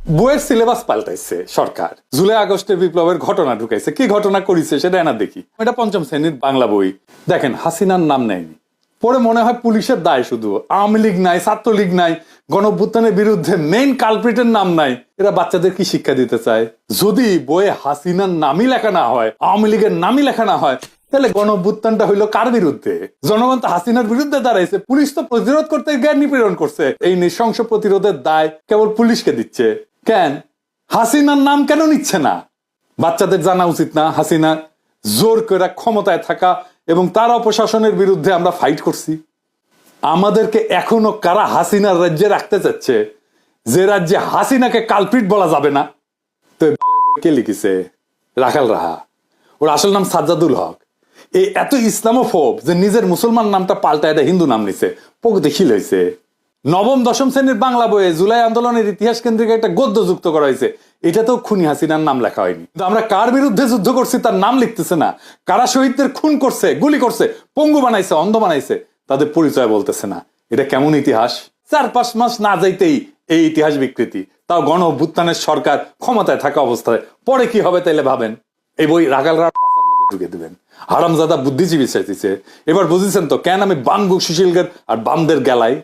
বইয়ের সিলেবাস পাল্টাইছে সরকার, জুলাই আগস্টের বিপ্লবের ঘটনা ঢুকাইছে। কি ঘটনা করেছে সেটা না দেখি। এটা পঞ্চম শ্রেণীর বাংলা বই। দেখেন, হাসিনার নাম নেয়নি। পরে মনে হয় পুলিশের দায় শুধু, আওয়ামী লীগ নাই, ছাত্রলীগ নাই, গণঅভ্যুত্থানের বিরুদ্ধে মেইন কালপ্রিটের নাম নাই। এরা বাচ্চাদের কি শিক্ষা দিতে চায়? যদি বইয়ে হাসিনার নামই লেখা না হয়, আওয়ামী লীগের নামই লেখা না হয়, তাহলে গণঅভ্যুত্থানটা হইলো কার বিরুদ্ধে? জনগণ তো হাসিনার বিরুদ্ধে দাঁড়াইছে, পুলিশ তো প্রতিরোধ করতে গিয়ে নিপীড়ন করছে। এই নৃশংস প্রতিরোধের দায় কেবল পুলিশকে দিচ্ছে কেন? হাসিনার নাম কেন নিচ্ছে না? বাচ্চাদের জানা উচিত না হাসিনা জোর করে ক্ষমতায় থাকা এবং তার অপশাসনের বিরুদ্ধে আমরা ফাইট করছি। আমাদেরকে এখনো কারা হাসিনার রাজ্যে রাখতে চাচ্ছে, যে রাজ্যে হাসিনাকে কালপ্রিট বলা যাবে না? তো কে লিখেছে? রাখাল রাহা। ওর আসল নাম সাজ্জাদুল হক। এই এত ইসলামোফোব যে নিজের মুসলমান নামটা পাল্টা এটা হিন্দু নাম নিছে, প্রকৃতি খিল হয়েছে। নবম দশম শ্রেণীর বাংলা বইয়ে জুলাই আন্দোলনের ইতিহাস কেন্দ্রিক একটা গদ্য যুক্ত করা হয়েছে। এটাতেও খুনি হাসিনার নাম লেখা হয়নি। কিন্তু আমরা কার বিরুদ্ধে যুদ্ধ করছি তার নাম লিখতেছে না। কারা শহীদদের খুন করছে, গুলি করছে, পঙ্গু বানাইছে, অন্ধ বানাইছে, তাদের পরিচয় বলতেছে না। এটা কেমন ইতিহাস? 4-5 মাস না যাইতেই এই ইতিহাস বিকৃতি, তাও গণ অভ্যুত্থানের সরকার ক্ষমতায় থাকা অবস্থায়। পরে কি হবে তাইলে ভাবেন। এই বই রাগালরা মধ্যে ঢুকে দিবেন। হারামজাদা বুদ্ধিজীবী চাইতেছে। এবার বুঝেছেন তো কেন আমি বাম সুশীলদের আর বামদের গেলাই।